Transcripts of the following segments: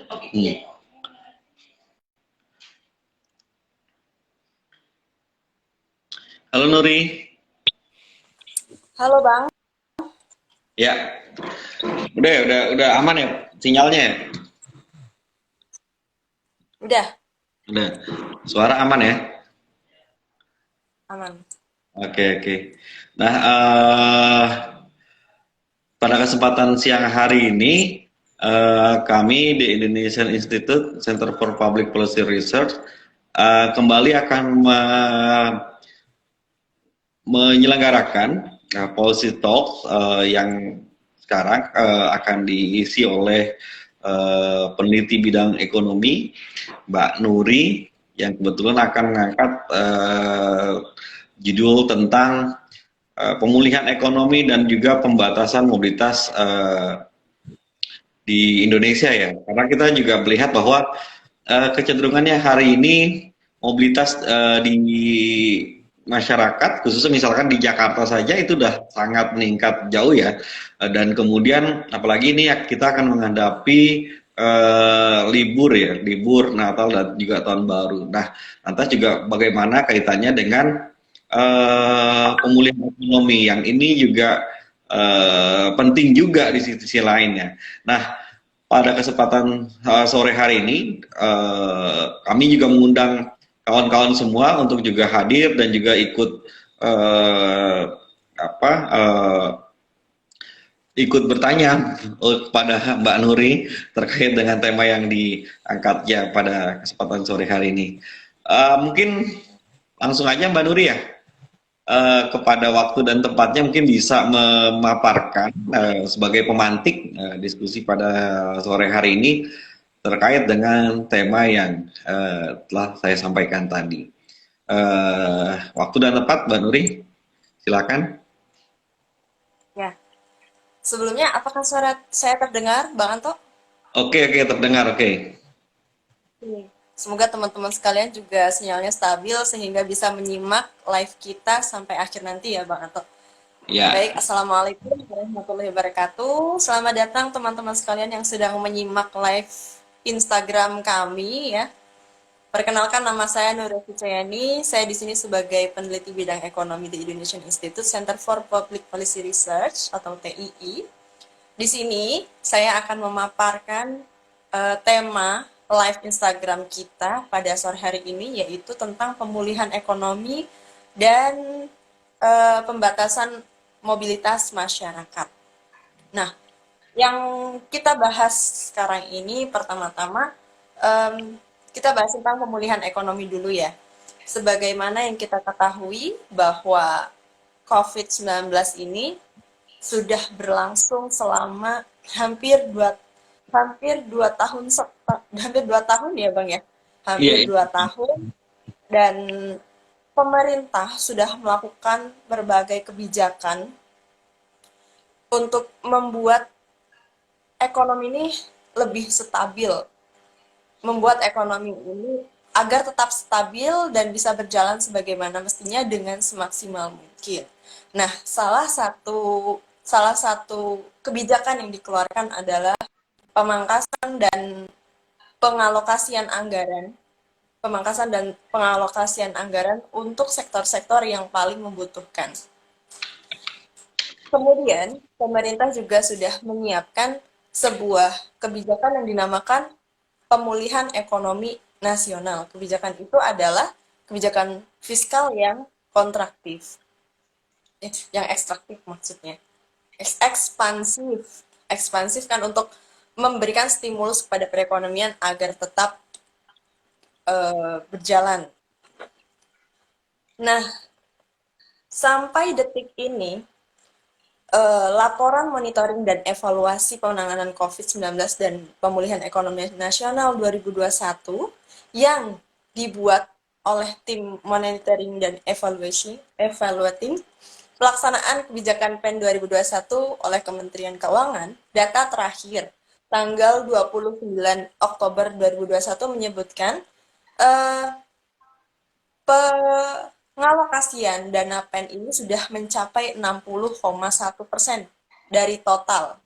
Hmm. Halo Nuri. Halo Bang, Ya, udah aman ya sinyalnya ya? udah Udah. Suara aman ya? aman. Oke, oke. Nah, pada kesempatan siang hari ini, kami di Indonesian Institute Center for Public Policy Research kembali akan menyelenggarakan Policy Talks yang sekarang akan diisi oleh peneliti bidang ekonomi, Mbak Nuri, yang kebetulan akan mengangkat judul tentang pemulihan ekonomi dan juga pembatasan mobilitas di Indonesia ya. Karena kita juga melihat bahwa kecenderungannya hari ini mobilitas di masyarakat, khususnya misalkan di Jakarta saja itu udah sangat meningkat jauh ya. Dan kemudian apalagi ini kita akan menghadapi libur ya, libur Natal dan juga Tahun Baru. Nah, lantas juga bagaimana kaitannya dengan pemulihan ekonomi yang ini juga penting juga di sisi lainnya. Nah, pada kesempatan sore hari ini, kami juga mengundang kawan-kawan semua untuk juga hadir dan juga ikut uh, apa uh, ikut bertanya kepada Mbak Nuri terkait dengan tema yang diangkatnya pada kesempatan sore hari ini. Mungkin langsung aja Mbak Nuri ya, kepada waktu dan tempatnya mungkin bisa memaparkan sebagai pemantik diskusi pada sore hari ini terkait dengan tema yang telah saya sampaikan tadi. Waktu dan tempat, Mbak Nuri, silakan. Ya, sebelumnya apakah suara saya terdengar, Bang Anto? Oke, oke, terdengar, oke. Oke. Semoga teman-teman sekalian juga sinyalnya stabil sehingga bisa menyimak live kita sampai akhir nanti ya, Bang Anto. Baik, Ya, Assalamualaikum warahmatullahi wabarakatuh. Selamat datang teman-teman sekalian yang sedang menyimak live Instagram kami ya. Perkenalkan, nama saya Nurul Ficayani. Saya di sini sebagai peneliti bidang ekonomi di Indonesian Institute Center for Public Policy Research atau TII. Di sini saya akan memaparkan tema live Instagram kita pada sore hari ini, yaitu tentang pemulihan ekonomi dan pembatasan mobilitas masyarakat. Nah, yang kita bahas sekarang ini pertama-tama kita bahas tentang pemulihan ekonomi dulu ya. Sebagaimana yang kita ketahui bahwa COVID-19 ini sudah berlangsung selama hampir 2 tahun ya Bang ya. iya, Hampir iya. 2 tahun, dan pemerintah sudah melakukan berbagai kebijakan untuk membuat ekonomi ini lebih stabil, membuat ekonomi ini agar tetap stabil dan bisa berjalan sebagaimana mestinya dengan semaksimal mungkin. Nah, salah satu kebijakan yang dikeluarkan adalah pemangkasan dan pengalokasian anggaran, pemangkasan dan pengalokasian anggaran untuk sektor-sektor yang paling membutuhkan. Kemudian, pemerintah juga sudah menyiapkan sebuah kebijakan yang dinamakan pemulihan ekonomi nasional. Kebijakan itu adalah kebijakan fiskal yang kontraktif, yang ekstraktif maksudnya. Ekspansif. Ekspansif kan untuk memberikan stimulus kepada perekonomian agar tetap berjalan. Nah, sampai detik ini, laporan monitoring dan evaluasi penanganan COVID-19 dan pemulihan ekonomi nasional 2021 yang dibuat oleh tim monitoring dan evaluating pelaksanaan kebijakan PEN 2021 oleh Kementerian Keuangan, data terakhir tanggal 29 Oktober 2021 menyebutkan eh, pengalokasian dana PEN ini sudah mencapai 60,1% dari total.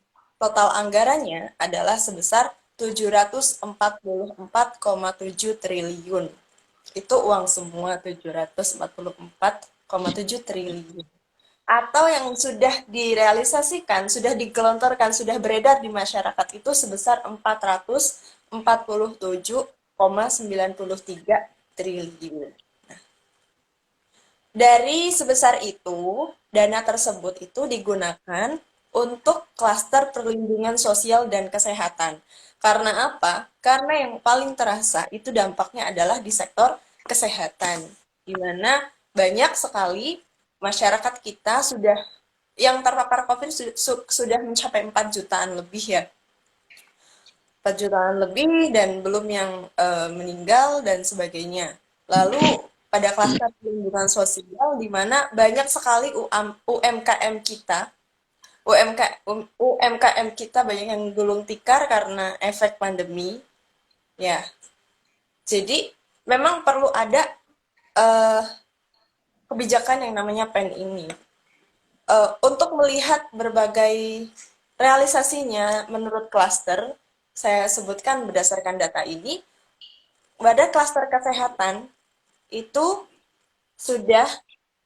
Total anggarannya adalah sebesar 744,7 triliun. Itu uang semua 744,7 triliun. Atau yang sudah direalisasikan, sudah digelontorkan, sudah beredar di masyarakat itu sebesar 447,93 triliun. Dari sebesar itu, dana tersebut itu digunakan untuk klaster perlindungan sosial dan kesehatan. Karena apa? Karena yang paling terasa itu dampaknya adalah di sektor kesehatan, di mana banyak sekali masyarakat kita sudah yang terpapar COVID sudah mencapai 4 jutaan lebih ya. 4 jutaan lebih dan belum yang meninggal dan sebagainya. Lalu pada klaster perlindungan sosial di mana banyak sekali UMKM kita, UMKM kita banyak yang gulung tikar karena efek pandemi, ya. Jadi memang perlu ada uh, kebijakan yang namanya PEN ini untuk melihat berbagai realisasinya menurut klaster. Saya sebutkan berdasarkan data ini, pada klaster kesehatan itu sudah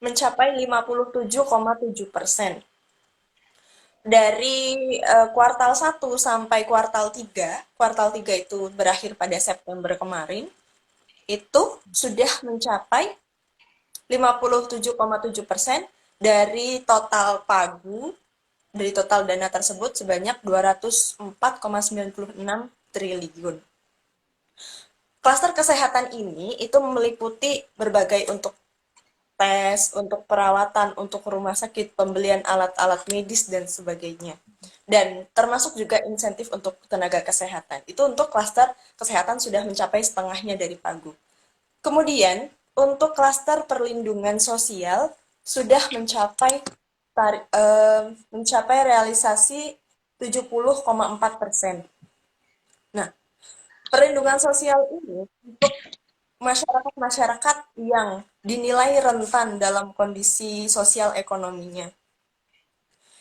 mencapai 57,7%. Dari kuartal 1 sampai kuartal 3 itu berakhir pada September kemarin, itu sudah mencapai 57,7% dari total pagu, dari total dana tersebut sebanyak 204,96 triliun. Klaster kesehatan ini itu meliputi berbagai untuk tes, untuk perawatan, untuk rumah sakit, pembelian alat-alat medis, dan sebagainya. Dan termasuk juga insentif untuk tenaga kesehatan. Itu untuk klaster kesehatan sudah mencapai setengahnya dari pagu. Kemudian, untuk klaster perlindungan sosial sudah mencapai realisasi 70,4%. Nah, perlindungan sosial ini untuk masyarakat-masyarakat yang dinilai rentan dalam kondisi sosial ekonominya.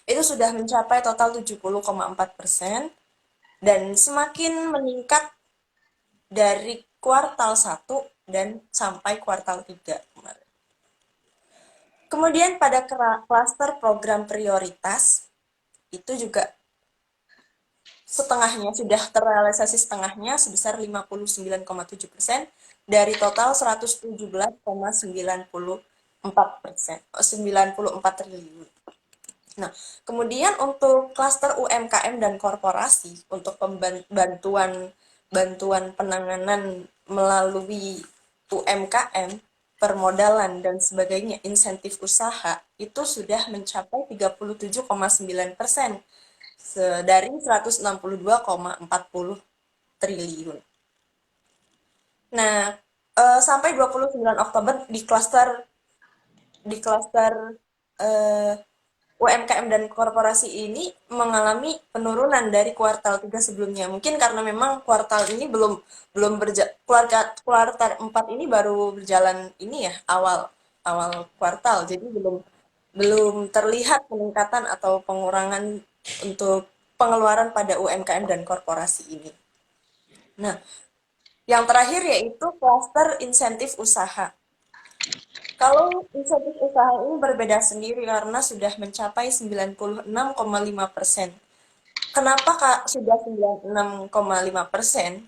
Itu sudah mencapai total 70,4% dan semakin meningkat dari kuartal 1 dan sampai kuartal 3 kemarin. Kemudian pada klaster program prioritas itu juga setengahnya sudah terrealisasi setengahnya sebesar 59,7% dari total 117,94 triliun. Nah, kemudian untuk klaster UMKM dan korporasi untuk bantuan penanganan melalui UMKM, permodalan dan sebagainya, insentif usaha itu sudah mencapai 37,9% dari 162,40 triliun. Nah, sampai 29 Oktober di klaster UMKM dan korporasi ini mengalami penurunan dari kuartal 3 sebelumnya. Mungkin karena memang kuartal ini belum kuartal 4 ini baru berjalan ini ya, awal kuartal. Jadi belum terlihat peningkatan atau pengurangan untuk pengeluaran pada UMKM dan korporasi ini. Nah, yang terakhir yaitu klaster insentif usaha. Kalau insentif usaha ini berbeda sendiri karena sudah mencapai 96,5%. Kenapa Kak sudah 96,5%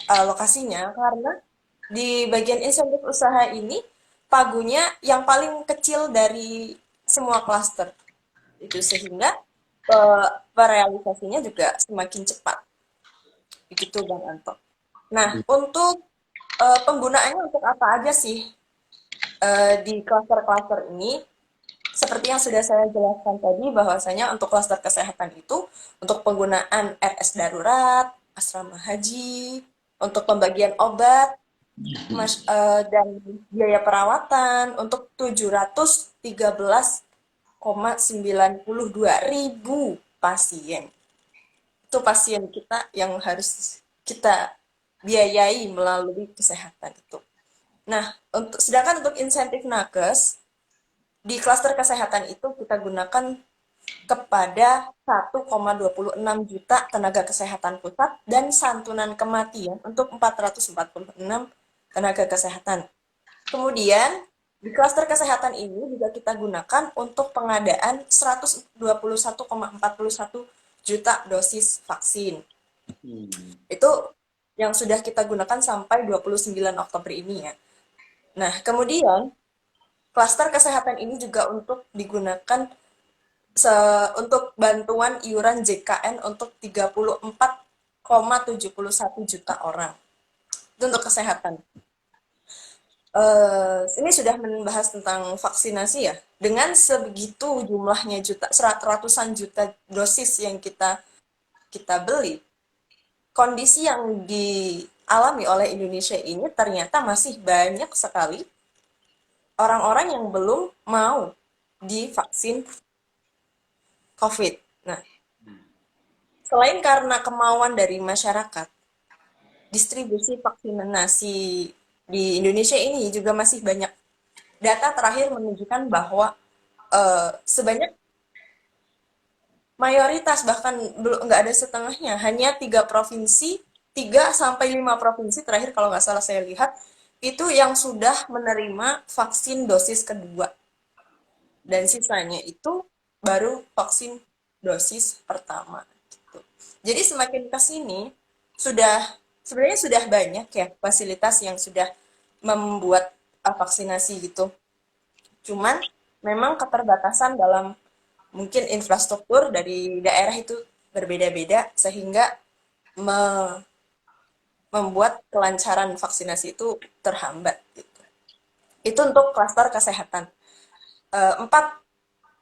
alokasinya? Karena di bagian insentif usaha ini pagunya yang paling kecil dari semua klaster. Itu sehingga realisasinya juga semakin cepat. Begitu Bang Anto. Nah, untuk penggunaannya untuk apa aja sih di klaster-klaster ini? Seperti yang sudah saya jelaskan tadi, bahwasanya untuk klaster kesehatan itu untuk penggunaan RS darurat, asrama haji, untuk pembagian obat, dan biaya perawatan untuk 713,92 ribu pasien. Itu pasien kita yang harus kita biayai melalui kesehatan itu. Nah, sedangkan untuk insentif nakes di klaster kesehatan itu kita gunakan kepada 1,26 juta tenaga kesehatan pusat dan santunan kematian untuk 446 tenaga kesehatan. Kemudian, di klaster kesehatan ini juga kita gunakan untuk pengadaan 121,41 juta dosis vaksin. Hmm. Itu yang sudah kita gunakan sampai 29 Oktober ini ya. Nah, kemudian klaster kesehatan ini juga untuk digunakan untuk bantuan iuran JKN untuk 34,71 juta orang. Itu untuk kesehatan. Ini sudah membahas tentang vaksinasi ya. Dengan sebegitu jumlahnya ratusan juta dosis yang kita kita beli, kondisi yang dialami oleh Indonesia ini ternyata masih banyak sekali orang-orang yang belum mau divaksin COVID. Nah, selain karena kemauan dari masyarakat, distribusi vaksinasi di Indonesia ini juga masih banyak. Data terakhir menunjukkan bahwa sebanyak mayoritas bahkan belum nggak ada setengahnya, hanya 3 provinsi, 3 sampai 5 provinsi terakhir kalau nggak salah saya lihat itu yang sudah menerima vaksin dosis kedua dan sisanya itu baru vaksin dosis pertama. Gitu. Jadi semakin ke sini sebenarnya sudah banyak ya fasilitas yang sudah membuat vaksinasi gitu. Cuman memang keterbatasan dalam mungkin infrastruktur dari daerah itu berbeda-beda sehingga me- membuat kelancaran vaksinasi itu terhambat gitu. Itu untuk klaster kesehatan. Empat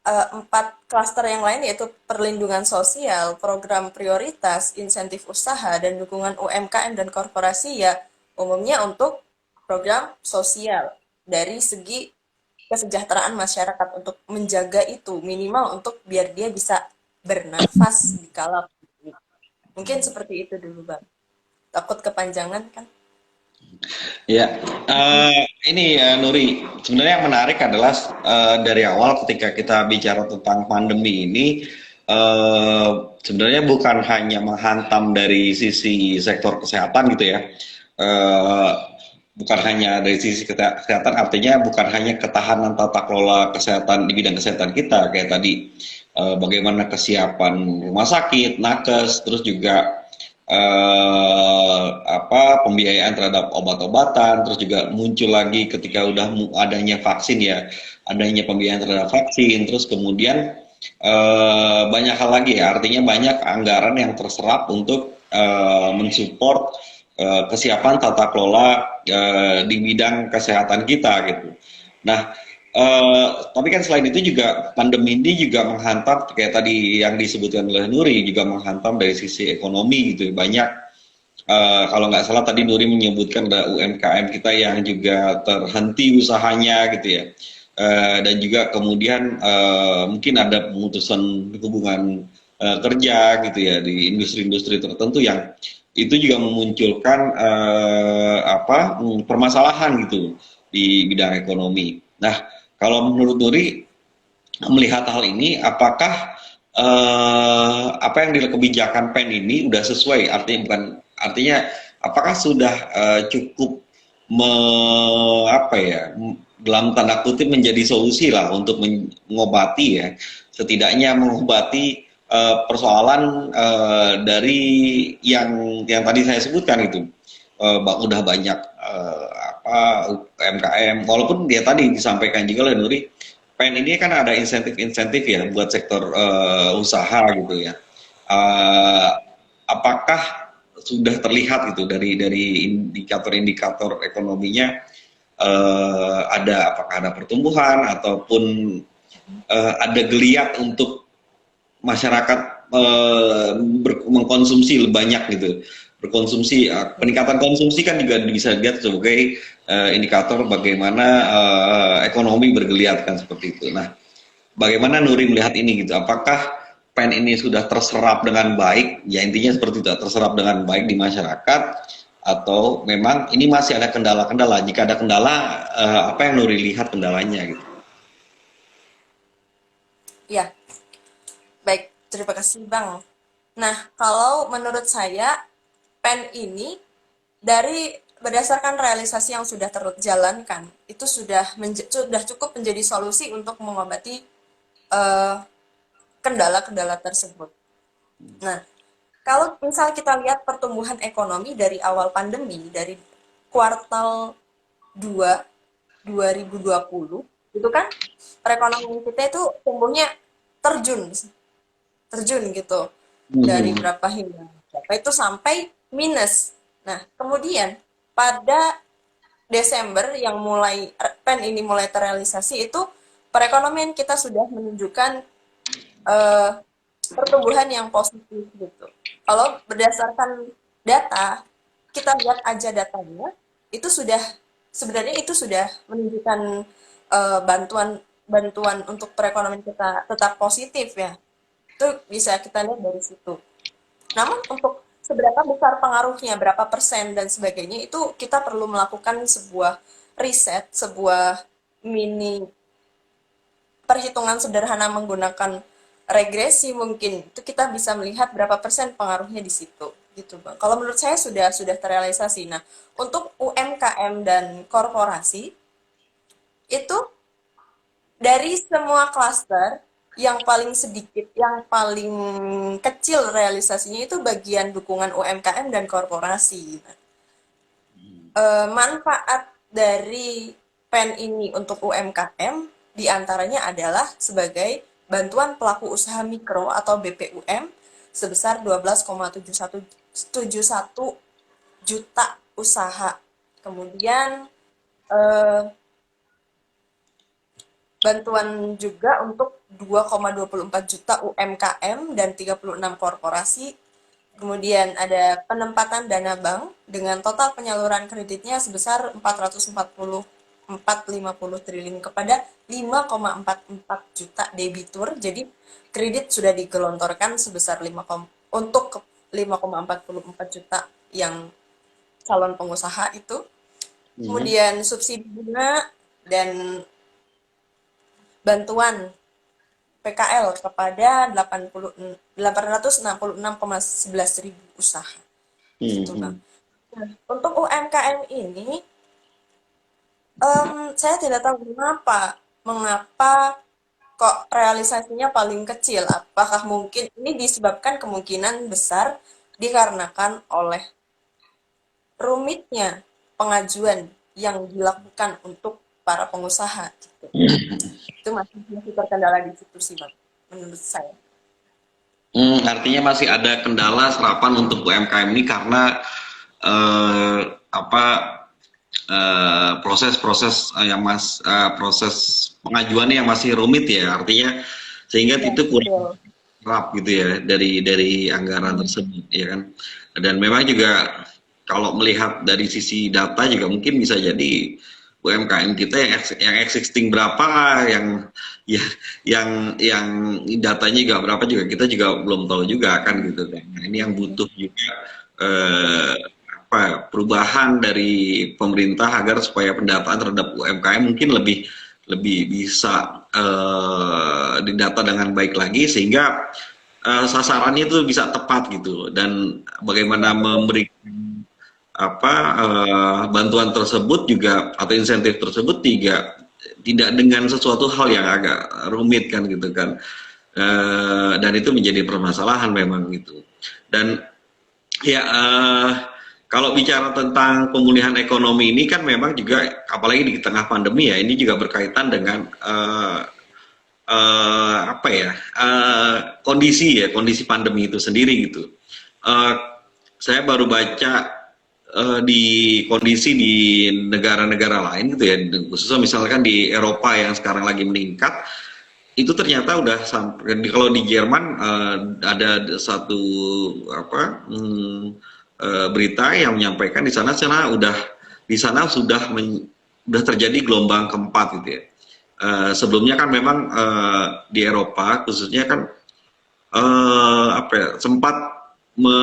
empat klaster yang lain yaitu perlindungan sosial, program prioritas, insentif usaha, dan dukungan UMKM dan korporasi ya umumnya untuk program sosial dari segi kesejahteraan masyarakat untuk menjaga itu minimal untuk biar dia bisa bernafas di kala pandemi. Mungkin seperti itu dulu Bang. Takut kepanjangan kan? Ya, ini Nuri, sebenarnya yang menarik adalah dari awal ketika kita bicara tentang pandemi ini, eh, sebenarnya bukan hanya menghantam dari sisi sektor kesehatan gitu ya, eh, bukan hanya dari sisi kesehatan, artinya bukan hanya ketahanan tata kelola kesehatan di bidang kesehatan kita, kayak tadi bagaimana kesiapan rumah sakit, nakes, terus juga pembiayaan terhadap obat-obatan, terus juga muncul lagi ketika udah adanya vaksin ya, adanya pembiayaan terhadap vaksin, terus kemudian banyak hal lagi ya, artinya banyak anggaran yang terserap untuk mensupport kesiapan tata kelola di bidang kesehatan kita gitu. Nah, tapi kan selain itu juga pandemi ini juga menghantam kayak tadi yang disebutkan oleh Nuri juga menghantam dari sisi ekonomi gitu. Banyak kalau nggak salah tadi Nuri menyebutkan ada UMKM kita yang juga terhenti usahanya gitu ya. Dan juga kemudian mungkin ada pemutusan hubungan kerja gitu ya di industri-industri tertentu yang itu juga memunculkan permasalahan gitu di bidang ekonomi. Nah, kalau menurut Nuri melihat hal ini, apakah apa yang di kebijakan PEN ini udah sesuai? Artinya bukan, artinya apakah sudah cukup me, apa ya, dalam tanda kutip menjadi solusi lah untuk mengobati ya, setidaknya mengobati persoalan dari yang tadi saya sebutkan itu. Udah banyak UMKM, walaupun dia tadi disampaikan juga oleh Nuri, PEN ini kan ada insentif-insentif ya buat sektor usaha gitu ya. Uh, apakah sudah terlihat gitu dari indikator-indikator ekonominya apakah ada pertumbuhan ataupun ada geliat untuk masyarakat mengkonsumsi lebih banyak gitu, berkonsumsi, peningkatan konsumsi kan juga bisa dilihat sebagai indikator bagaimana ekonomi bergeliat kan seperti itu. Nah, bagaimana Nuri melihat ini gitu? Apakah PEN ini sudah terserap dengan baik? Ya intinya seperti itu, terserap dengan baik di masyarakat atau memang ini masih ada kendala-kendala? Jika ada kendala, apa yang Nuri lihat kendalanya gitu? Ya, Terima kasih Bang. Nah, kalau menurut saya PEN ini dari berdasarkan realisasi yang sudah terjalankan itu sudah cukup menjadi solusi untuk mengobati eh, kendala-kendala tersebut. Nah, kalau misal kita lihat pertumbuhan ekonomi dari awal pandemi, dari kuartal 2 2020, itu kan perekonomian kita itu tumbuhnya terjun, terjun gitu. Dari Mhm. berapa hingga berapa itu sampai minus. Nah, kemudian pada Desember yang mulai PEN ini mulai terrealisasi itu perekonomian kita sudah menunjukkan eh, pertumbuhan yang positif gitu. Kalau berdasarkan data, kita lihat aja datanya, itu sudah sebenarnya itu sudah menunjukkan bantuan bantuan untuk perekonomian kita tetap positif ya. Itu bisa kita lihat dari situ. Namun untuk seberapa besar pengaruhnya, berapa persen dan sebagainya itu kita perlu melakukan sebuah riset, sebuah mini perhitungan sederhana menggunakan regresi mungkin itu kita bisa melihat berapa persen pengaruhnya di situ gitu Bang. Kalau menurut saya sudah terrealisasi. Nah, untuk UMKM dan korporasi itu dari semua klaster yang paling sedikit, yang paling kecil realisasinya itu bagian dukungan UMKM dan korporasi. Nah, manfaat dari PEN ini untuk UMKM diantaranya adalah sebagai bantuan pelaku usaha mikro atau BPUM sebesar 12,71 juta usaha. Kemudian eh, bantuan juga untuk 2,24 juta UMKM dan 36 korporasi. Kemudian ada penempatan dana bank dengan total penyaluran kreditnya sebesar 450 triliun kepada 5,44 juta debitur. Jadi kredit sudah digelontorkan sebesar untuk 5,44 juta yang calon pengusaha itu. Mhm. Kemudian subsidi bunga dan bantuan PKL kepada 866,11 ribu usaha gitu Bang. Mhm. Nah, untuk UMKM ini saya tidak tahu mengapa kok realisasinya paling kecil. Apakah mungkin ini disebabkan kemungkinan besar dikarenakan oleh rumitnya pengajuan yang dilakukan untuk para pengusaha gitu. Itu masih terkendala di situ sih Bang, menurut saya. Artinya masih ada kendala serapan untuk UMKM ini karena eh, apa proses-proses proses pengajuannya yang masih rumit ya, artinya sehingga Iya, itu kurang betul. serap gitu ya dari anggaran tersebut ya kan. Dan memang juga kalau melihat dari sisi data juga mungkin bisa jadi UMKM kita yang existing berapa, yang ya yang datanya juga berapa juga kita juga belum tahu juga kan gitu kan. Nah, ini yang butuh juga eh, perubahan dari pemerintah agar supaya pendataan terhadap UMKM mungkin lebih lebih bisa didata dengan baik lagi sehingga sasarannya itu bisa tepat gitu dan Iya, bagaimana betul. memberi bantuan tersebut juga atau insentif tersebut tidak dengan sesuatu hal yang agak rumit kan gitu kan. Dan itu menjadi permasalahan memang gitu. Dan ya, kalau bicara tentang pemulihan ekonomi ini kan memang juga apalagi di tengah pandemi ya, ini juga berkaitan dengan apa ya, kondisi pandemi itu sendiri gitu. Eh, saya baru baca di kondisi di negara-negara lain gitu ya, khususnya misalkan di Eropa yang sekarang lagi meningkat, itu ternyata udah sampai kalau di Jerman ada satu berita yang menyampaikan di sana sudah terjadi gelombang keempat gitu ya. Sebelumnya kan memang di Eropa khususnya kan sempat me,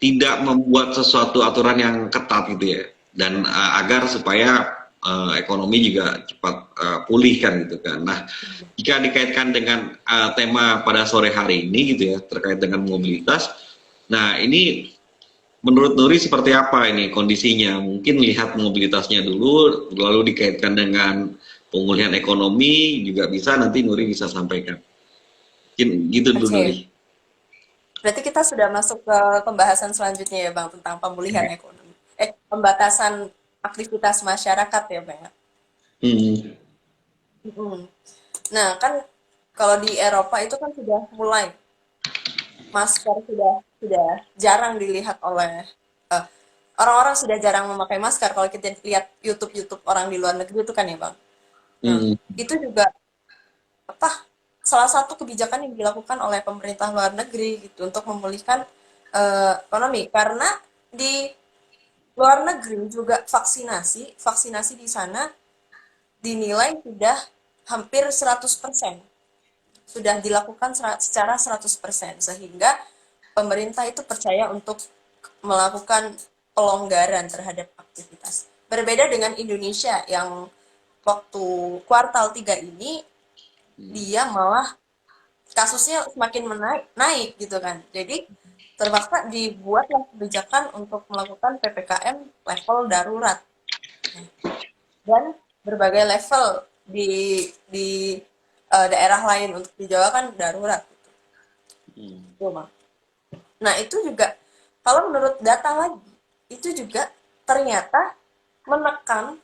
tidak membuat sesuatu aturan yang ketat gitu ya dan agar supaya ekonomi juga cepat pulih kan gitu kan. Nah, jika dikaitkan dengan tema pada sore hari ini gitu ya terkait dengan mobilitas, nah ini menurut Nuri seperti apa ini kondisinya? Mungkin lihat mobilitasnya dulu, lalu dikaitkan dengan pemulihan ekonomi juga bisa, nanti Nuri bisa sampaikan. Mungkin gitu dulu Nuri. Oke, berarti kita sudah masuk ke pembahasan selanjutnya ya Bang tentang pemulihan ekonomi. Pembatasan aktivitas masyarakat ya Bang. Hmm. Mm. Nah, kan kalau di Eropa itu kan sudah mulai masker sudah jarang dilihat oleh eh, orang-orang sudah jarang memakai masker kalau kita lihat YouTube orang di luar negeri itu kan ya Bang. Nah, Hmm. itu juga apa salah satu kebijakan yang dilakukan oleh pemerintah luar negeri gitu untuk memulihkan ekonomi karena di luar negeri juga vaksinasi di sana dinilai sudah hampir 100%, sudah dilakukan secara 100% sehingga pemerintah itu percaya untuk melakukan pelonggaran terhadap aktivitas. Berbeda dengan Indonesia yang waktu kuartal 3 ini dia malah kasusnya semakin naik gitu kan. Jadi terpaksa dibuatlah kebijakan untuk melakukan PPKM level darurat dan berbagai level di daerah lain untuk di Jawa kan darurat gitu. Tuh, Bang. Nah, itu juga kalau menurut data lagi itu juga ternyata menekan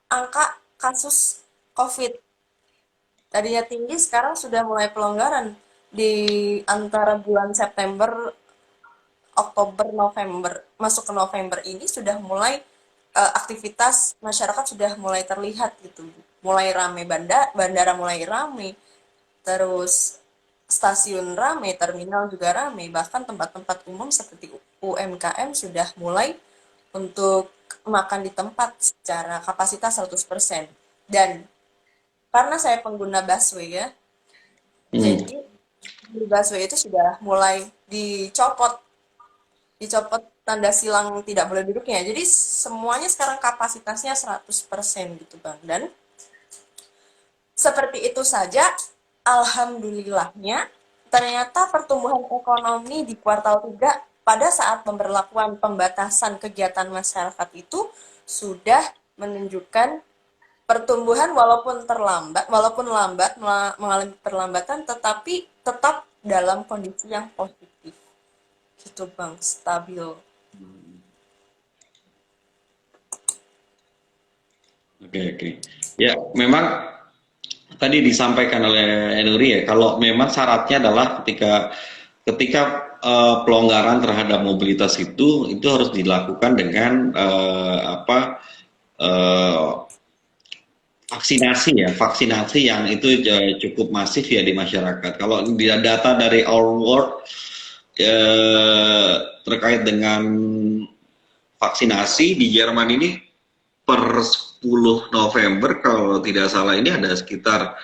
angka kasus COVID. Tadinya tinggi, sekarang sudah mulai pelonggaran di antara bulan September, Oktober, November, masuk ke November ini sudah mulai aktivitas masyarakat sudah mulai terlihat gitu. Mulai rame bandara mulai rame, terus stasiun rame, terminal juga rame, bahkan tempat-tempat umum seperti UMKM sudah mulai untuk makan di tempat secara kapasitas 100%. Dan karena saya pengguna busway ya, Hmm. jadi di busway itu sudah mulai dicopot dicopot tanda silang tidak boleh duduknya. Jadi semuanya sekarang kapasitasnya 100% gitu Bang. Dan seperti itu saja, alhamdulillahnya ternyata pertumbuhan ekonomi di kuartal 3 pada saat pemberlakuan pembatasan kegiatan masyarakat itu sudah menunjukkan pertumbuhan walaupun lambat mengalami perlambatan, tetapi tetap dalam kondisi yang positif. Gitu Bang, stabil. Oke, oke. Ya, memang tadi disampaikan oleh Enuri ya, kalau memang syaratnya adalah ketika ketika pelonggaran terhadap mobilitas itu harus dilakukan dengan eh, vaksinasi ya, vaksinasi yang itu cukup masif ya di masyarakat. Kalau data dari Our World terkait dengan vaksinasi di Jerman ini per 10 November kalau tidak salah ini ada sekitar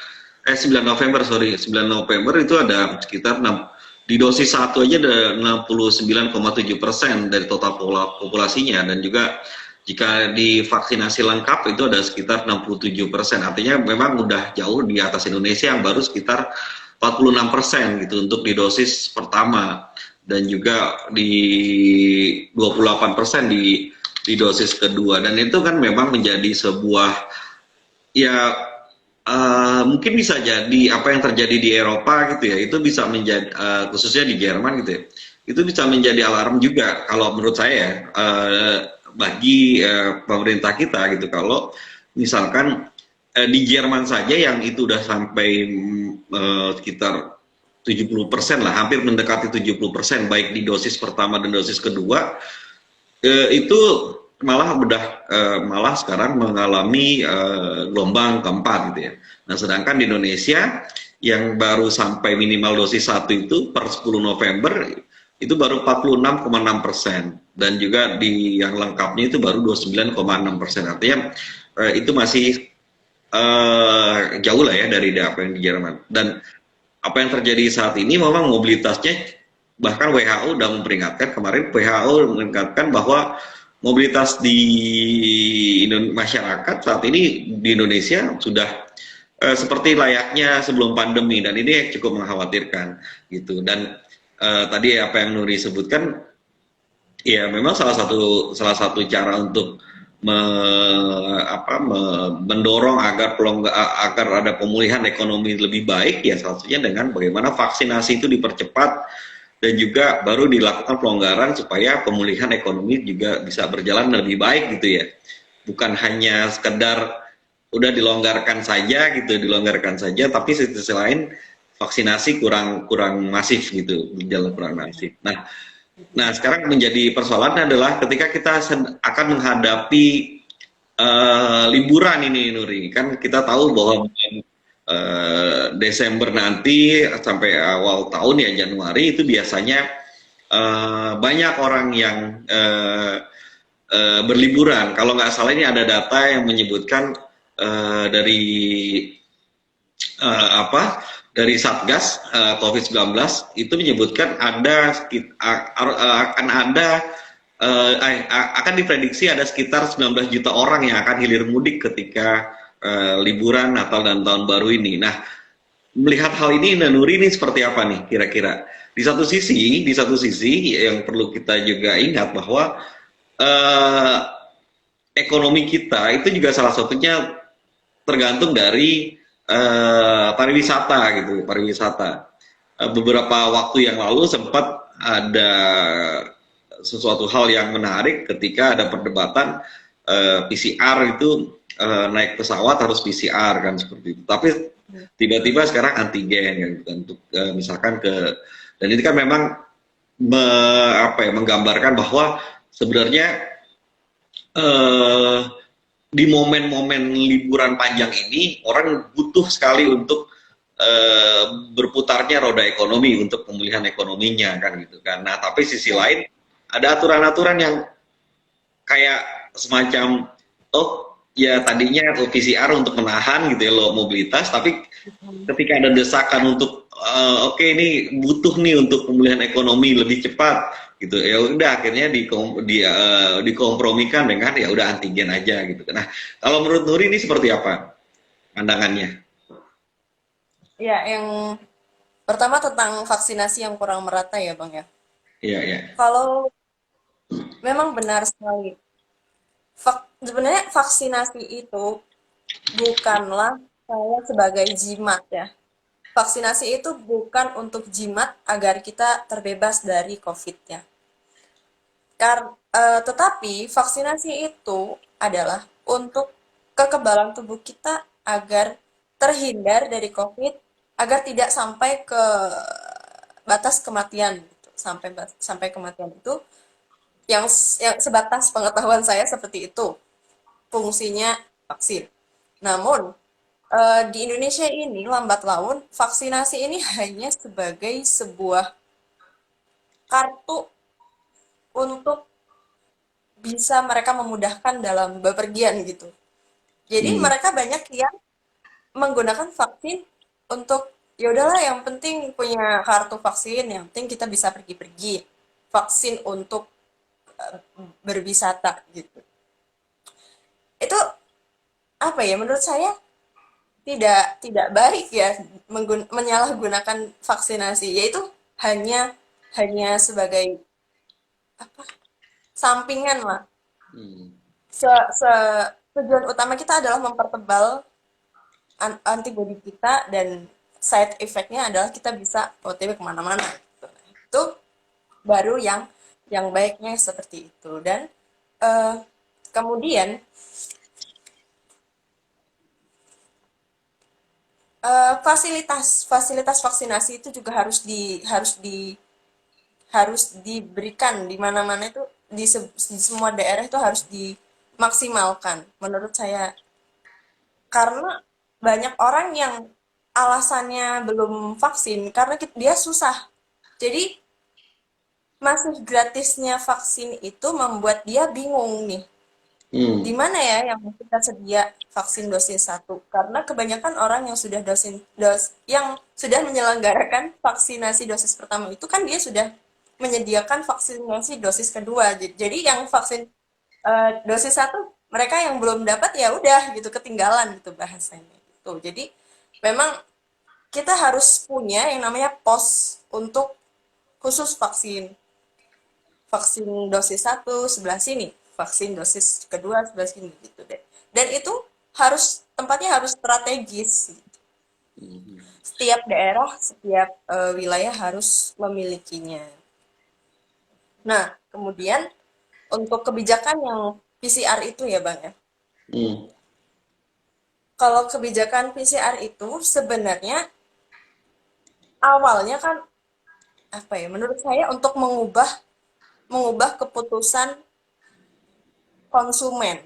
9 November sorry 9 November itu ada sekitar 6 di dosis satu aja ada 69,7% dari total populasinya, dan juga jika divaksinasi lengkap itu ada sekitar 67%. Artinya memang udah jauh di atas Indonesia yang baru sekitar 46% gitu untuk di dosis pertama, dan juga di 28% di dosis kedua. Dan itu kan memang menjadi sebuah ya mungkin bisa jadi apa yang terjadi di Eropa gitu ya, itu bisa menjadi khususnya di Jerman gitu ya, itu bisa menjadi alarm juga kalau menurut saya bagi pemerintah kita gitu, kalau misalkan di Jerman saja yang itu udah sampai sekitar 70% lah, hampir mendekati 70% baik di dosis pertama dan dosis kedua, itu malah sekarang mengalami gelombang keempat gitu ya. Nah, sedangkan di Indonesia yang baru sampai minimal dosis 1 itu per 10 November itu baru 46,6%, dan juga di yang lengkapnya itu baru 29,6%. Artinya itu masih jauh lah ya dari apa yang di Jerman. Dan apa yang terjadi saat ini memang mobilitasnya, bahkan WHO sudah memperingatkan kemarin, WHO mengingatkan bahwa mobilitas di masyarakat saat ini di Indonesia sudah seperti layaknya sebelum pandemi, dan ini cukup mengkhawatirkan gitu. Dan tadi apa yang Nuri sebutkan, ya memang salah satu cara untuk mendorong agar ada pemulihan ekonomi lebih baik, ya salah satunya dengan bagaimana vaksinasi itu dipercepat dan juga baru dilakukan pelonggaran supaya pemulihan ekonomi juga bisa berjalan lebih baik gitu ya. Bukan hanya sekedar udah dilonggarkan saja gitu, dilonggarkan saja, tapi sisi lain vaksinasi kurang masif gitu, berjalan kurang masif. Nah, sekarang menjadi persoalan adalah ketika kita akan menghadapi liburan ini, Nuri. Kan kita tahu bahwa Desember nanti sampai awal tahun ya Januari itu biasanya banyak orang yang berliburan. Kalau nggak salah ini ada data yang menyebutkan dari dari Satgas COVID-19 itu menyebutkan akan diprediksi ada sekitar 19 juta orang yang akan hilir mudik ketika liburan Natal dan Tahun Baru ini. Nah, melihat hal ini, Nuri, ini seperti apa nih kira-kira? Di satu sisi yang perlu kita juga ingat bahwa ekonomi kita itu juga salah satunya tergantung dari pariwisata gitu, pariwisata. Beberapa waktu yang lalu sempat ada sesuatu hal yang menarik ketika ada perdebatan PCR itu naik pesawat harus PCR kan seperti itu. Tapi tiba-tiba sekarang antigen kan, untuk misalkan dan ini kan memang menggambarkan bahwa sebenarnya di momen-momen liburan panjang ini orang butuh sekali untuk berputarnya roda ekonomi untuk pemulihan ekonominya kan gitu kan. Nah, tapi sisi lain ada aturan-aturan yang kayak semacam ya tadinya PCR untuk menahan gitu ya mobilitas, tapi ketika ada desakan untuk oke, ini butuh nih untuk pemulihan ekonomi lebih cepat gitu, ya udah akhirnya dikompromikan dengan ya udah antigen aja gitu. Nah, kalau menurut Nuri ini seperti apa pandangannya? Ya, yang pertama tentang vaksinasi yang kurang merata ya, Bang ya. Iya, iya. Kalau memang benar sekali, sebenarnya vaksinasi itu bukanlah saya sebagai jimat ya. Vaksinasi itu bukan untuk jimat agar kita terbebas dari COVID ya. Tetapi vaksinasi itu adalah untuk kekebalan tubuh kita agar terhindar dari COVID, agar tidak sampai ke batas kematian gitu. Sampai kematian itu yang sebatas pengetahuan saya seperti itu fungsinya vaksin. Namun di Indonesia ini lambat laun vaksinasi ini hanya sebagai sebuah kartu untuk bisa mereka memudahkan dalam bepergian gitu. Jadi mereka banyak yang menggunakan vaksin untuk ya udahlah, yang penting punya kartu vaksin, yang penting kita bisa pergi-pergi. Vaksin untuk berwisata gitu. Itu apa ya, menurut saya tidak baik ya menyalahgunakan vaksinasi, yaitu hanya hanya sebagai apa, sampingan lah. Se, se Tujuan utama kita adalah mempertebal antibodi kita, dan side effect-nya adalah kita bisa OTW kemana-mana gitu. Itu baru yang baiknya seperti itu. Dan kemudian fasilitas vaksinasi itu juga harus diberikan di mana-mana, itu di semua daerah itu harus dimaksimalkan menurut saya, karena banyak orang yang alasannya belum vaksin karena dia susah. Jadi masih gratisnya vaksin itu membuat dia bingung nih. Di mana ya yang kita sedia vaksin dosis 1? Karena kebanyakan orang yang yang sudah menyelenggarakan vaksinasi dosis pertama itu kan dia sudah menyediakan vaksinasi dosis kedua. Jadi yang vaksin dosis satu mereka yang belum dapat ya udah gitu ketinggalan gitu bahasanya gitu. Jadi memang kita harus punya yang namanya pos untuk khusus vaksin. Vaksin dosis satu sebelah sini, vaksin dosis kedua sebelah sini gitu deh. Dan itu harus tempatnya harus strategis. Setiap daerah, setiap wilayah harus memilikinya. Nah, kemudian untuk kebijakan yang PCR itu ya Bang ya. Hmm. Kalau kebijakan PCR itu sebenarnya awalnya kan apa ya? Menurut saya untuk mengubah mengubah keputusan konsumen.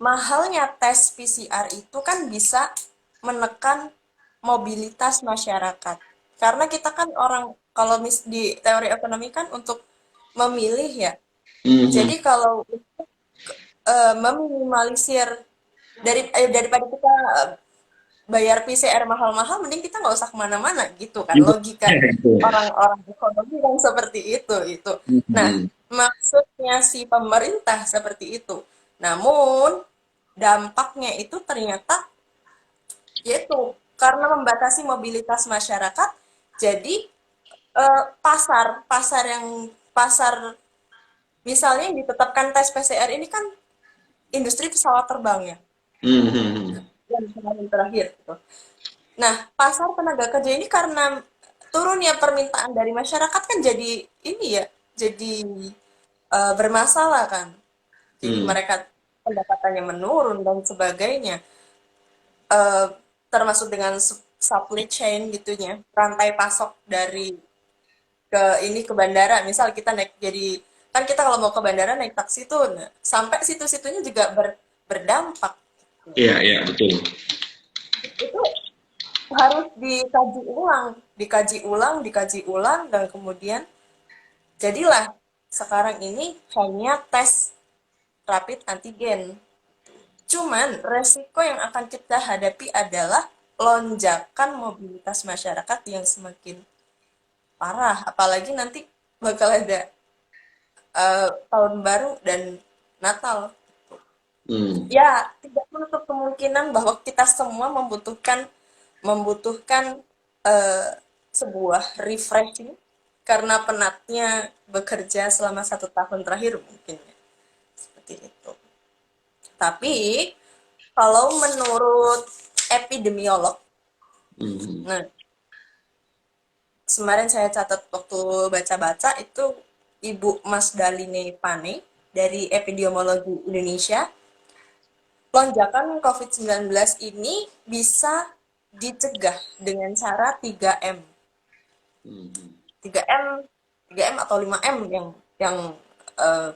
Mahalnya tes PCR itu kan bisa menekan mobilitas masyarakat. Karena kita kan orang kalau di teori ekonomi kan untuk memilih ya. Mhm. Jadi kalau meminimalisir daripada kita bayar PCR mahal-mahal, mending kita nggak usah kemana-mana gitu kan. Juga. Logika Gitu. orang-orang ekonomi kan seperti itu itu. Nah, Mhm. maksudnya si pemerintah seperti itu. Namun dampaknya itu ternyata yaitu karena membatasi mobilitas masyarakat, jadi pasar pasar yang pasar misalnya yang ditetapkan tes PCR ini kan industri pesawat terbang ya Mhm. yang kemarin terakhir gitu. Nah, pasar tenaga kerja ini karena turunnya permintaan dari masyarakat kan jadi ini ya, jadi bermasalah kan. Jadi Mhm. mereka pendapatannya menurun dan sebagainya. Eh, Termasuk dengan supply chain gitunya, rantai pasok dari ke ini ke bandara. Misal kita naik jadi kan kita kalau mau ke bandara naik taksi tuh, nah, sampai situ-situnya juga berdampak. Iya, iya, betul. Itu harus dikaji ulang, dan kemudian jadilah sekarang ini hanya tes rapid antigen. Cuman resiko yang akan kita hadapi adalah lonjakan mobilitas masyarakat yang semakin parah, apalagi nanti bakal ada tahun baru dan Natal. Hmm. Ya, tidak menutup kemungkinan bahwa kita semua membutuhkan membutuhkan eh, sebuah refreshing karena penatnya bekerja selama 1 tahun terakhir mungkin ya, seperti itu. Tapi kalau menurut epidemiolog, Hmm. nah kemarin saya catat waktu baca-baca itu Ibu Mas Daline Pane dari Epidemiologi Indonesia, lonjakan COVID-19 ini bisa dicegah dengan cara 3M. Hmm. 3M, 3M atau 5M yang eh,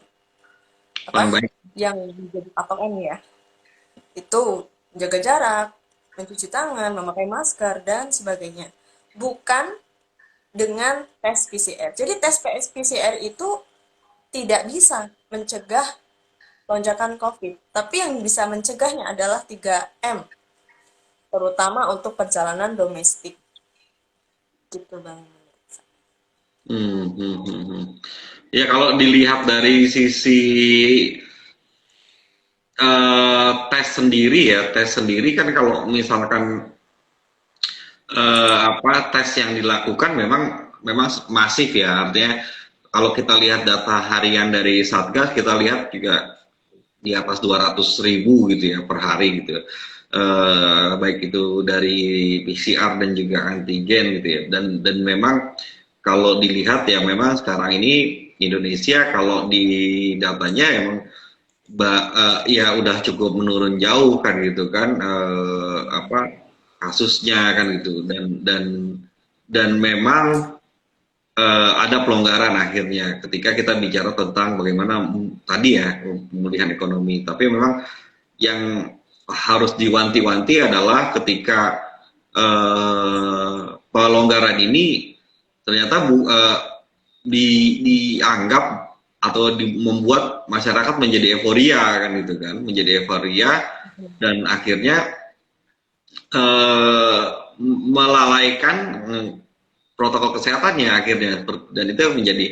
apa? Paling baik. Yang menjadi patokan ya. Itu menjaga jarak, mencuci tangan, memakai masker dan sebagainya. Bukan dengan tes PCR. Jadi tes PCR itu tidak bisa mencegah lonjakan COVID, tapi yang bisa mencegahnya adalah 3M, terutama untuk perjalanan domestik. Gitu Bang. Hmm. Hmm. Hmm. Hmm. Ya kalau dilihat dari sisi tes sendiri kan kalau misalkan tes yang dilakukan memang memang masif ya, artinya kalau kita lihat data harian dari Satgas kita lihat juga di atas 200.000 gitu ya per hari gitu. Baik itu dari PCR dan juga antigen gitu ya. Dan memang kalau dilihat ya memang sekarang ini Indonesia kalau di datanya emang ya udah cukup menurun jauh kan gitu kan kasusnya kan gitu dan memang ada pelonggaran akhirnya ketika kita bicara tentang bagaimana tadi ya pemulihan ekonomi. Tapi memang yang harus diwanti-wanti adalah ketika pelonggaran ini ternyata dianggap atau membuat masyarakat menjadi euforia kan gitu kan, menjadi euforia dan akhirnya eh, melalaikan protokol kesehatannya akhirnya dan itu menjadi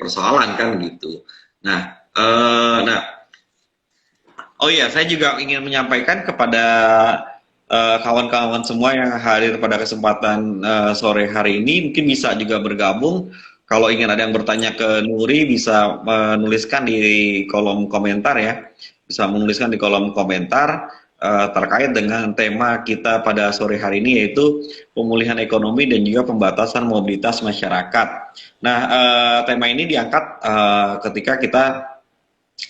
persoalan kan gitu. Nah, nah, oh iya, saya juga ingin menyampaikan kepada kawan-kawan semua yang hadir pada kesempatan sore hari ini, mungkin bisa juga bergabung. Kalau ingin ada yang bertanya ke Nuri, bisa menuliskan di kolom komentar ya. Bisa menuliskan di kolom komentar terkait dengan tema kita pada sore hari ini, yaitu pemulihan ekonomi dan juga pembatasan mobilitas masyarakat. Nah, tema ini diangkat ketika kita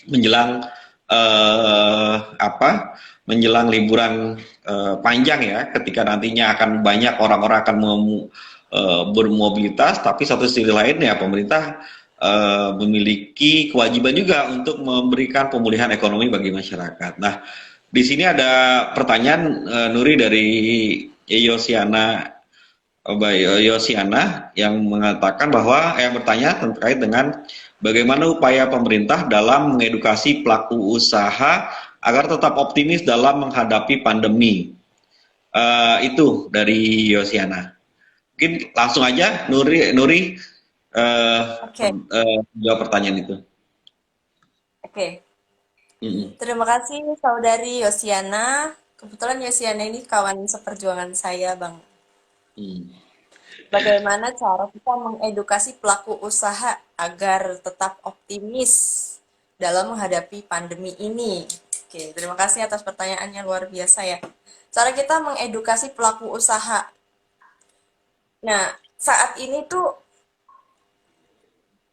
menjelang apa menjelang liburan panjang ya, ketika nantinya akan banyak orang-orang akan bermobilitas, tapi satu sisi lain ya pemerintah memiliki kewajiban juga untuk memberikan pemulihan ekonomi bagi masyarakat. Nah, di sini ada pertanyaan Nuri dari Yosiana Yosiana yang mengatakan bahwa yang bertanya terkait dengan bagaimana upaya pemerintah dalam mengedukasi pelaku usaha agar tetap optimis dalam menghadapi pandemi. Itu dari Yosiana. Mungkin langsung aja Nuri Oke, jawab pertanyaan itu. oke. Mm-mm. Terima kasih saudari Yosiana. Kebetulan Yosiana ini kawan seperjuangan saya, Bang. Mm. Bagaimana cara kita mengedukasi pelaku usaha agar tetap optimis dalam menghadapi pandemi ini? Oke, terima kasih atas pertanyaannya, luar biasa ya. Cara kita mengedukasi pelaku usaha. Nah, saat ini tuh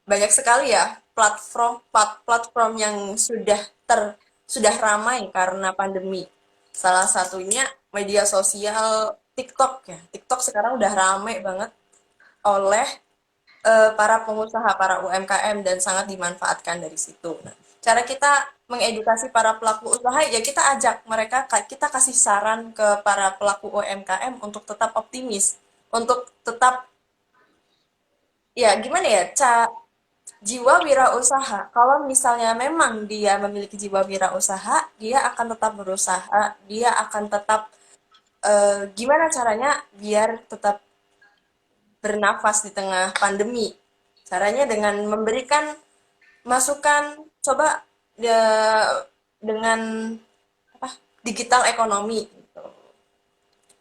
banyak sekali ya platform yang sudah ramai karena pandemi. Salah satunya media sosial TikTok ya. TikTok sekarang udah ramai banget oleh para pengusaha, para UMKM dan sangat dimanfaatkan dari situ. Nah, cara kita mengedukasi para pelaku usaha ya kita ajak mereka, kita kasih saran ke para pelaku UMKM untuk tetap optimis, untuk tetap ya gimana ya, jiwa wirausaha. Kalau misalnya memang dia memiliki jiwa wirausaha, dia akan tetap berusaha, dia akan tetap gimana caranya biar tetap bernafas di tengah pandemi. Caranya dengan memberikan masukan, coba ya, dengan apa digital ekonomi. Gitu.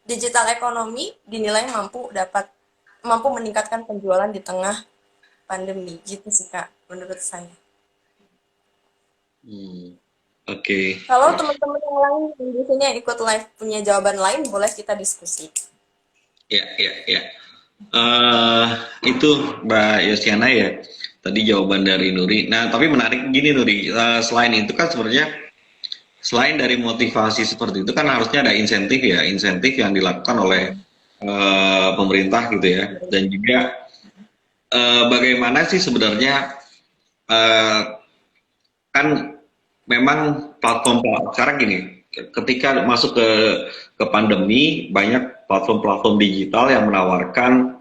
Digital ekonomi dinilai mampu meningkatkan penjualan di tengah pandemi. Gitu sih Kak, menurut saya. Hmm. Oke. Kalau teman-teman yang lain yang biasanya ikut live punya jawaban lain, boleh kita diskusi. Ya, ya, ya. Eh itu Mbak Yosiana ya. Tadi jawaban dari Nuri. Nah, tapi menarik gini Nuri. Selain itu kan sebenarnya selain dari motivasi seperti itu kan harusnya ada insentif ya, insentif yang dilakukan oleh pemerintah gitu ya. Dan juga bagaimana sih sebenarnya eh, kan memang platform sekarang gini, ketika masuk ke pandemi banyak platform-platform digital yang menawarkan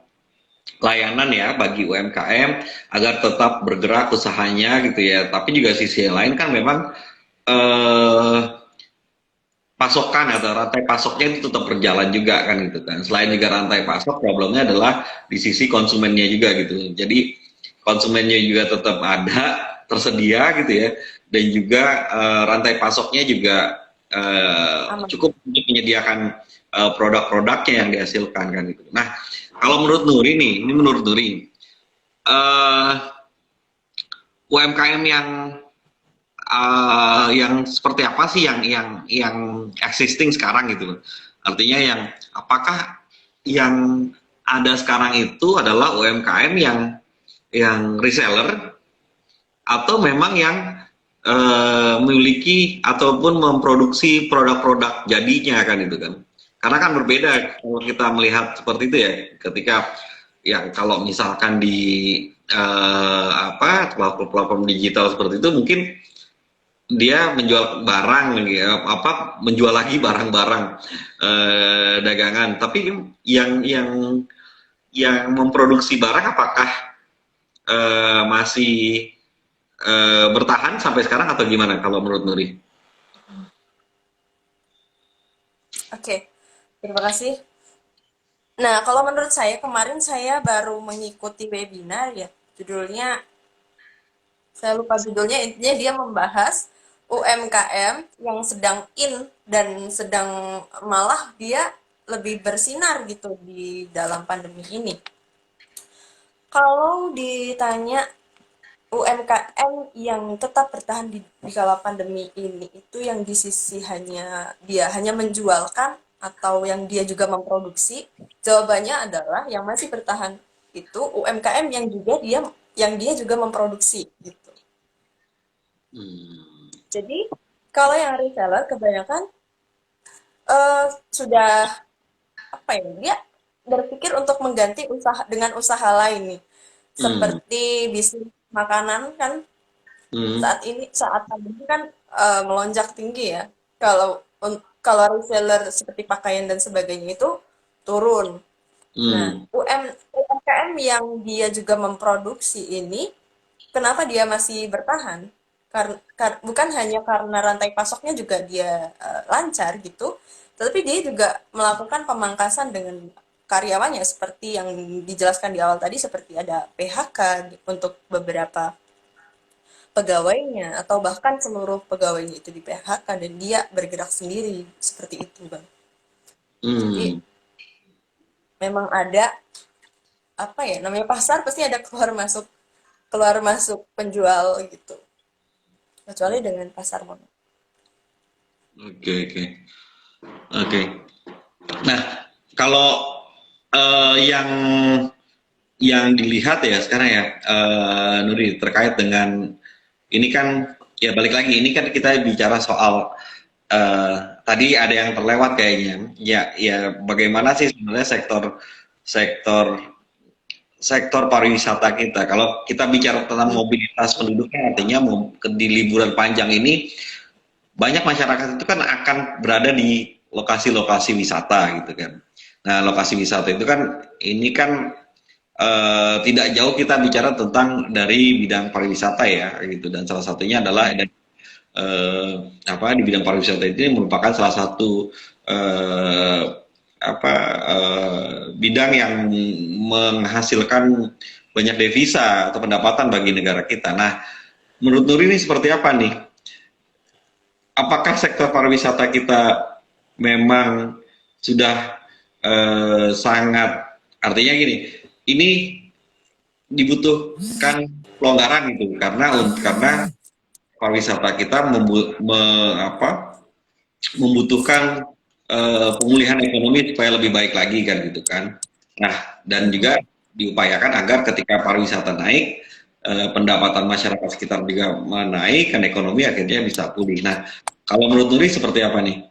layanan ya bagi UMKM agar tetap bergerak usahanya gitu ya. Tapi juga sisi yang lain kan memang eh, pasokan atau rantai pasoknya itu tetap berjalan juga kan gitu kan. Selain juga rantai pasok, problemnya adalah di sisi konsumennya juga gitu. Jadi konsumennya juga tetap ada, tersedia gitu ya. Dan juga rantai pasoknya juga Aman. cukup untuk menyediakan produk-produknya yang dihasilkan kan gitu. Nah, kalau menurut Nuri nih, ini menurut Nuri, eh, UMKM yang seperti apa sih yang existing sekarang gitu loh. Artinya yang apakah yang ada sekarang itu adalah UMKM yang reseller atau memang yang memiliki ataupun memproduksi produk-produk jadinya kan itu kan. Karena kan berbeda kalau kita melihat seperti itu ya ketika yang kalau misalkan di apa platform digital seperti itu mungkin dia menjual barang ya, apa menjual lagi barang-barang dagangan tapi yang memproduksi barang apakah masih bertahan sampai sekarang atau gimana kalau menurut Nuri? Oke, terima kasih. Nah, kalau menurut saya, kemarin saya baru mengikuti webinar ya, judulnya Saya lupa judulnya, intinya dia membahas UMKM yang sedang in dan sedang malah dia lebih bersinar gitu di dalam pandemi ini. Kalau ditanya UMKM yang tetap bertahan di kala pandemi ini itu yang di sisi dia hanya menjualkan atau yang dia juga memproduksi, jawabannya adalah yang masih bertahan itu UMKM yang dia juga memproduksi gitu. Hmm. Jadi kalau yang reseller kebanyakan sudah apa ya, dia berpikir untuk mengganti usaha dengan usaha lain nih, Hmm. seperti bisnis makanan kan. Hmm. Saat pandemi kan melonjak tinggi ya. Kalau reseller seperti pakaian dan sebagainya itu turun. Nah, Hmm. UMKM yang dia juga memproduksi ini, kenapa dia masih bertahan? Bukan hanya karena rantai pasoknya juga dia lancar gitu, tetapi dia juga melakukan pemangkasan dengan karyawannya seperti yang dijelaskan di awal tadi, seperti ada PHK untuk beberapa pegawainya atau bahkan seluruh pegawainya itu di PHK dan dia bergerak sendiri seperti itu, Bang. Jadi Hmm. memang ada apa ya, namanya pasar pasti ada keluar masuk penjual gitu. Kecuali dengan pasar modal. Oke, oke. Oke. Nah, kalau yang dilihat ya sekarang ya, Nuri, terkait dengan ini kan, ya balik lagi, ini kan kita bicara soal tadi ada yang terlewat kayaknya. Ya, ya bagaimana sih sebenarnya sektor sektor sektor pariwisata kita. Kalau kita bicara tentang mobilitas penduduknya, artinya di liburan panjang ini banyak masyarakat itu kan akan berada di lokasi-lokasi wisata gitu kan. Nah, lokasi wisata itu kan ini kan tidak jauh kita bicara tentang dari bidang pariwisata ya gitu, dan salah satunya adalah eh, apa di bidang pariwisata ini merupakan salah satu eh, bidang yang menghasilkan banyak devisa atau pendapatan bagi negara kita. Nah, menurut Nuri ini seperti apa nih? Apakah sektor pariwisata kita memang sudah sangat, artinya gini, ini dibutuhkan pelonggaran gitu karena pariwisata kita membutuhkan pemulihan ekonomi supaya lebih baik lagi kan gitu kan. Nah, dan juga diupayakan agar ketika pariwisata naik, pendapatan masyarakat sekitar juga menaik, kan ekonomi akhirnya bisa pulih. Nah, kalau menurut Nuri seperti apa nih?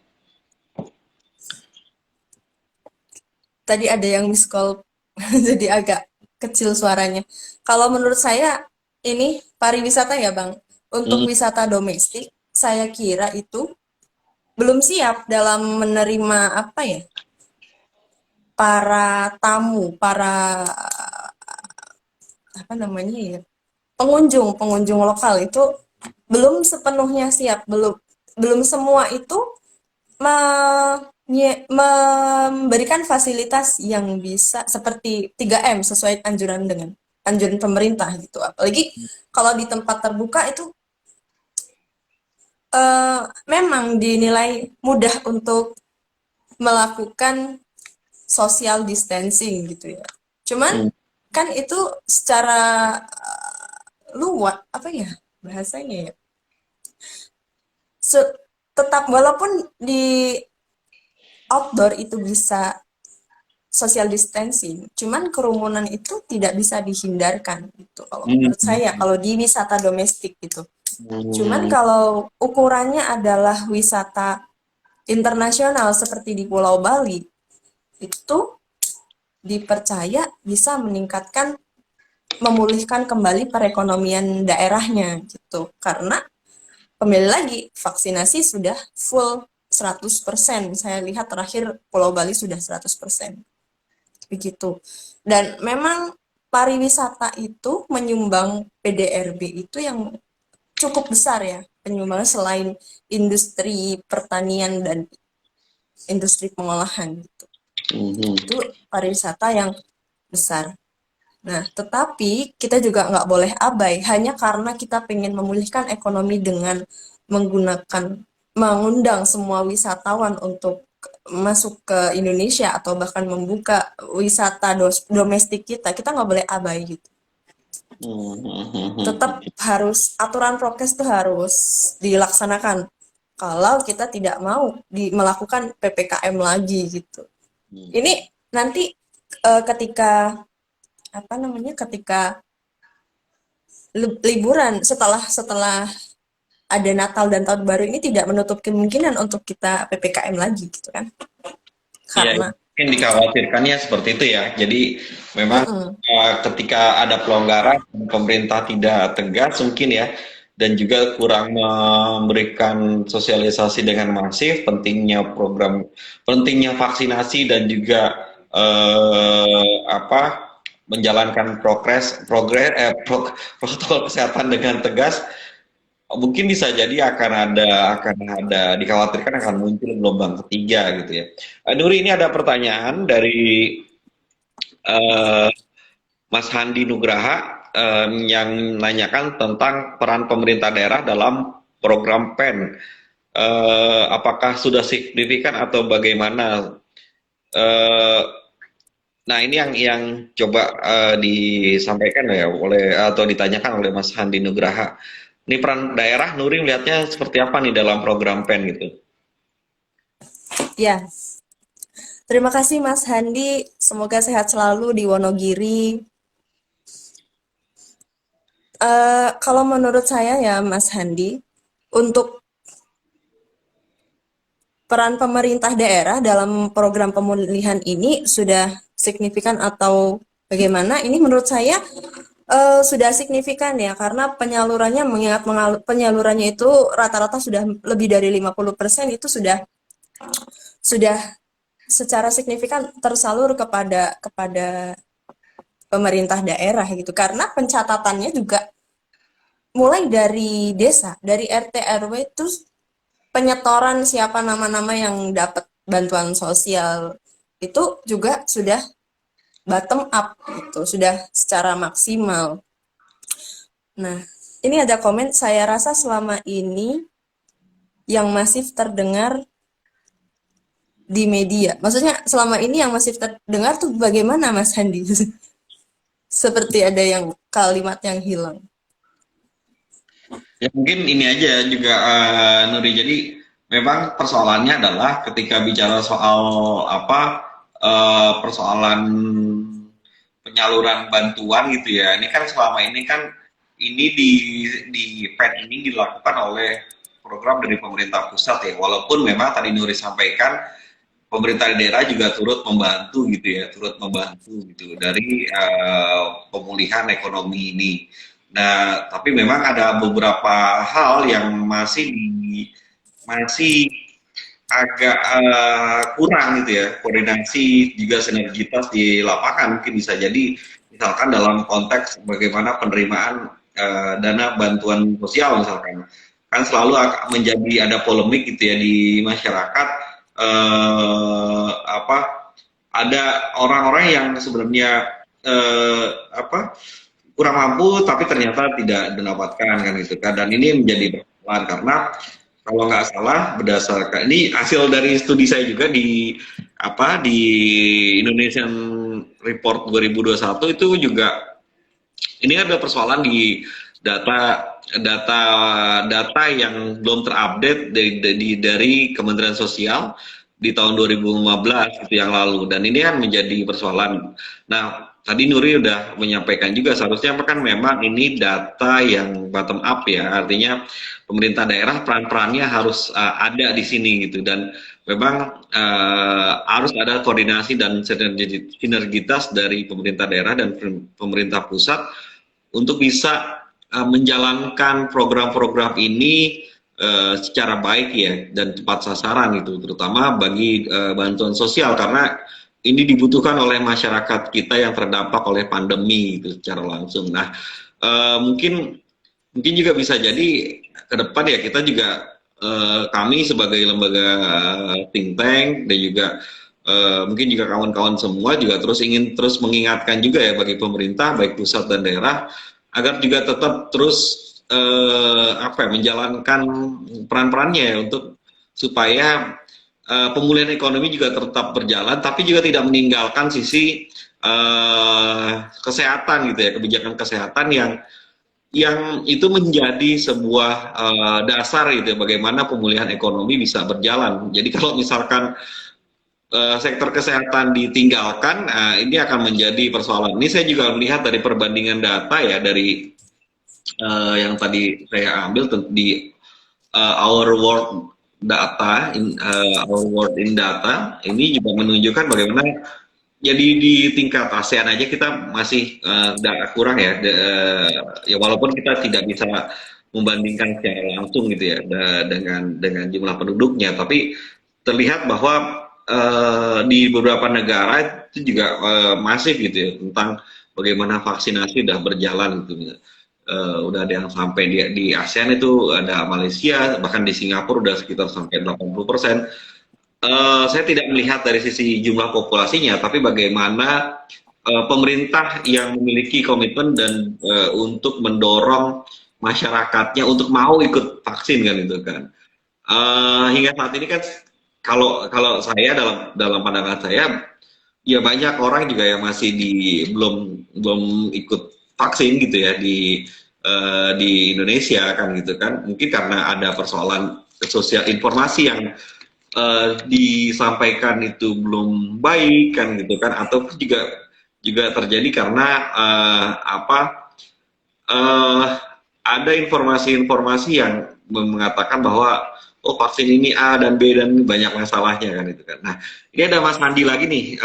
Tadi ada yang miss call, jadi agak kecil suaranya. Kalau menurut saya, ini pariwisata ya, Bang. Untuk Hmm. wisata domestik, saya kira itu belum siap dalam menerima apa ya, para tamu, para apa namanya ya, pengunjung lokal itu belum sepenuhnya siap, belum belum semua itu memberikan fasilitas yang bisa seperti 3M sesuai anjuran pemerintah gitu. Apalagi kalau di tempat terbuka itu memang dinilai mudah untuk melakukan social distancing gitu ya. Cuman Hmm. kan itu secara luas apa ya bahasanya ya. Se- Tetap walaupun di outdoor itu bisa social distancing, cuman kerumunan itu tidak bisa dihindarkan gitu kalau menurut saya Hmm. kalau di wisata domestik gitu. Cuman Hmm. kalau ukurannya adalah wisata internasional seperti di Pulau Bali, itu dipercaya bisa memulihkan kembali perekonomian daerahnya gitu. Karena kembali lagi vaksinasi sudah full 100%. Saya lihat terakhir Pulau Bali sudah 100%. Begitu. Dan memang pariwisata itu menyumbang PDRB itu yang cukup besar ya. Penyumbang selain industri pertanian dan industri pengolahan gitu. Hmm. Itu pariwisata yang besar. Nah, tetapi kita juga nggak boleh abai hanya karena kita pengen memulihkan ekonomi dengan mengundang semua wisatawan untuk masuk ke Indonesia atau bahkan membuka wisata domestik kita. Kita nggak boleh abai gitu. Tetap harus aturan prokes itu harus dilaksanakan. Kalau kita tidak mau melakukan PPKM lagi gitu. Ini nanti ketika apa namanya ketika liburan setelah ada Natal dan Tahun Baru ini tidak menutup kemungkinan untuk kita PPKM lagi gitu kan, Iya, karena mungkin dikhawatirkannya seperti itu ya. Jadi memang ketika ada pelonggaran, pemerintah tidak tegas mungkin ya, dan juga kurang memberikan sosialisasi dengan masif pentingnya vaksinasi dan juga apa menjalankan protokol kesehatan dengan tegas. Mungkin bisa jadi akan ada dikhawatirkan akan muncul gelombang ketiga gitu ya. Nuri, ini ada pertanyaan dari eh, Mas Handi Nugraha yang menanyakan tentang peran pemerintah daerah dalam program PEN. Apakah sudah signifikan atau bagaimana? Eh, nah, ini yang coba disampaikan ya atau ditanyakan oleh Mas Handi Nugraha. Ini peran daerah, Nuri melihatnya seperti apa nih dalam program PEN gitu? ya, terima kasih Mas Handi, semoga sehat selalu di Wonogiri. Kalau menurut saya ya Mas Handi, untuk peran pemerintah daerah dalam program pemulihan ini sudah signifikan atau bagaimana? Ini menurut saya sudah signifikan ya, karena penyalurannya, mengingat penyalurannya itu rata-rata sudah lebih dari 50% itu sudah secara signifikan tersalur kepada pemerintah daerah gitu. Karena pencatatannya juga mulai dari desa, dari RT RW itu penyetoran siapa nama-nama yang dapat bantuan sosial itu juga sudah bottom up gitu, sudah secara maksimal. Nah, ini ada komen, saya rasa selama ini yang masif terdengar di media. Maksudnya selama ini yang masif terdengar tuh bagaimana Mas Handi? Seperti ada yang kalimat yang hilang. Ya mungkin ini aja juga Nuri. Jadi memang persoalannya adalah ketika bicara soal apa persoalan penyaluran bantuan gitu ya. Ini kan selama ini kan ini di PEN ini dilakukan oleh program dari pemerintah pusat ya. Walaupun memang tadi Nuri sampaikan pemerintah daerah juga turut membantu gitu ya, turut membantu gitu dari pemulihan ekonomi ini. Nah, tapi memang ada beberapa hal yang masih agak kurang gitu ya, koordinasi juga sinergitas di lapangan mungkin bisa jadi misalkan dalam konteks bagaimana penerimaan dana bantuan sosial misalkan kan selalu menjadi ada polemik gitu ya di masyarakat apa ada orang-orang yang sebenarnya apa kurang mampu tapi ternyata tidak mendapatkan kan gitu kan dan ini menjadi persoalan karena kalau nggak salah berdasarkan ini hasil dari studi saya juga di Indonesian Report 2021 itu juga ini ada persoalan di data data data yang belum terupdate dari Kementerian Sosial di tahun 2015 itu yang lalu dan ini kan menjadi persoalan. Nah, tadi Nuri udah menyampaikan juga seharusnya kan memang ini data yang bottom up ya, artinya pemerintah daerah peran-perannya harus ada di sini gitu dan memang harus ada koordinasi dan sinergitas dari pemerintah daerah dan pemerintah pusat untuk bisa menjalankan program-program ini secara baik ya dan tepat sasaran itu terutama bagi bantuan sosial karena ini dibutuhkan oleh masyarakat kita yang terdampak oleh pandemi itu secara langsung. Nah, mungkin juga bisa jadi ke depan ya kita juga kami sebagai lembaga think tank dan juga mungkin juga kawan-kawan semua juga terus ingin terus mengingatkan juga ya bagi pemerintah baik pusat dan daerah agar juga tetap terus apa ya, menjalankan peran-perannya ya untuk supaya pemulihan ekonomi juga tetap berjalan, tapi juga tidak meninggalkan sisi kesehatan gitu ya, kebijakan kesehatan yang itu menjadi sebuah dasar gitu ya, bagaimana pemulihan ekonomi bisa berjalan. Jadi kalau misalkan sektor kesehatan ditinggalkan, ini akan menjadi persoalan. Ini saya juga melihat dari perbandingan data ya dari yang tadi saya ambil di our world data, our world in data, ini juga menunjukkan bagaimana jadi di tingkat ASEAN aja kita masih kurang ya, ya walaupun kita tidak bisa membandingkan secara langsung gitu ya dengan jumlah penduduknya, tapi terlihat bahwa di beberapa negara itu juga masif gitu ya tentang bagaimana vaksinasi sudah berjalan gitu. Udah ada yang sampai di ASEAN itu ada Malaysia, bahkan di Singapura udah sekitar sampai 80%. Saya tidak melihat dari sisi jumlah populasinya, tapi bagaimana pemerintah yang memiliki komitmen dan untuk mendorong masyarakatnya untuk mau ikut vaksin kan itu kan. Hingga saat ini kan kalau kalau saya dalam pandangan saya ya banyak orang juga yang masih belum belum ikut vaksin gitu ya di Indonesia kan gitu kan mungkin karena ada persoalan sosial informasi yang disampaikan itu belum baik kan gitu kan atau juga juga terjadi karena apa uh, ada informasi-informasi yang mengatakan bahwa oh vaksin ini A dan B dan banyak masalahnya kan itu kan. Nah ini ada Mas Handi lagi nih.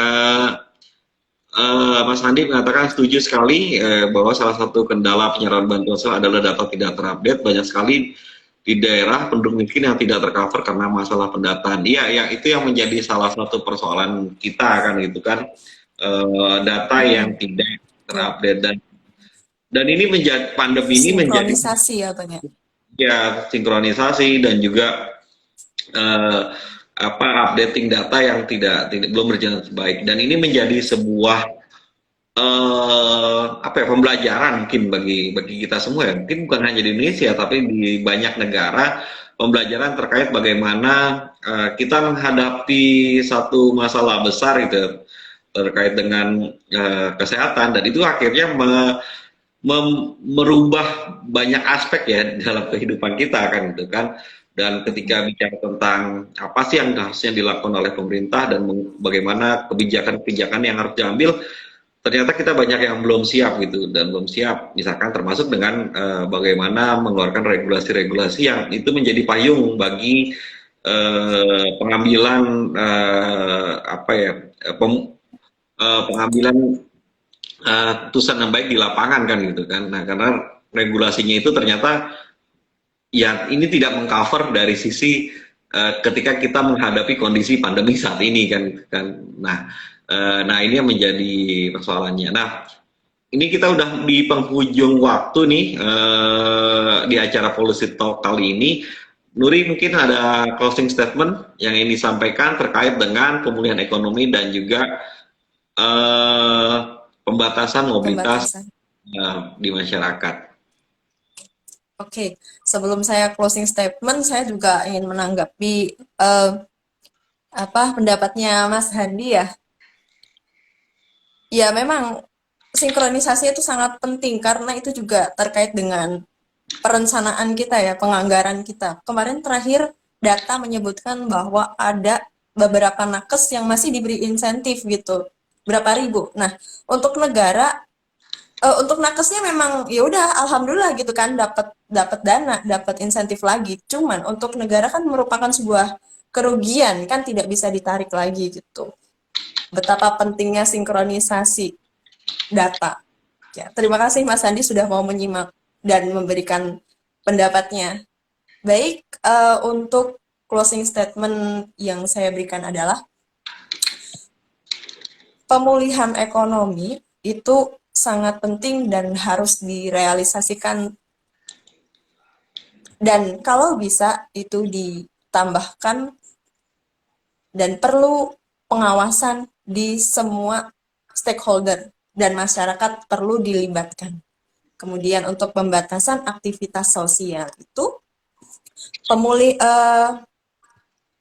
Mas Handi mengatakan setuju sekali bahwa salah satu kendala penyaluran bantuan sosial adalah data tidak terupdate. Banyak sekali di daerah penduduk miskin yang tidak tercover karena masalah pendataan. Iya, yang itu yang menjadi salah satu persoalan kita kan gitu kan. Data yang tidak terupdate dan ini menjadi pandemi ini menjadi Sinkronisasi ya Bang ya. ya sinkronisasi dan juga eh, apa updating data yang tidak belum berjalan baik dan ini menjadi sebuah apa ya pembelajaran mungkin bagi kita semua ya mungkin bukan hanya di Indonesia tapi di banyak negara pembelajaran terkait bagaimana kita menghadapi satu masalah besar itu terkait dengan kesehatan dan itu akhirnya merubah banyak aspek ya dalam kehidupan kita kan gitu kan dan ketika bicara tentang apa sih yang harusnya dilakukan oleh pemerintah dan bagaimana kebijakan-kebijakan yang harus diambil ternyata kita banyak yang belum siap gitu dan belum siap misalkan termasuk dengan bagaimana mengeluarkan regulasi-regulasi yang itu menjadi payung bagi pengambilan apa ya pengambilan putusan yang baik di lapangan kan gitu kan. Nah karena regulasinya itu ternyata ya ini tidak mengcover dari sisi ketika kita menghadapi kondisi pandemi saat ini kan kan. Nah ini yang menjadi persoalannya. Nah ini kita udah di penghujung waktu nih di acara Policy Talk kali ini. Nuri mungkin ada closing statement yang ingin disampaikan terkait dengan pemulihan ekonomi dan juga eh, pembatasan mobilitas Pembatasan. di masyarakat. Oke, sebelum saya closing statement, saya juga ingin menanggapi eh, apa pendapatnya Mas Handi ya. Ya, memang sinkronisasi itu sangat penting karena itu juga terkait dengan perencanaan kita ya, penganggaran kita. Kemarin terakhir data menyebutkan bahwa ada beberapa nakes yang masih diberi insentif gitu, berapa ribu. Nah, untuk negara, untuk nakesnya memang ya udah, alhamdulillah gitu kan, dapat dapat dana, dapat insentif lagi. Cuman untuk negara kan merupakan sebuah kerugian kan tidak bisa ditarik lagi gitu. Betapa pentingnya sinkronisasi data. Ya, terima kasih Mas Andi sudah mau menyimak dan memberikan pendapatnya. Baik, untuk closing statement yang saya berikan adalah pemulihan ekonomi itu sangat penting dan harus direalisasikan dan kalau bisa itu ditambahkan dan perlu pengawasan di semua stakeholder dan masyarakat perlu dilibatkan. Kemudian untuk pembatasan aktivitas sosial itu pemulih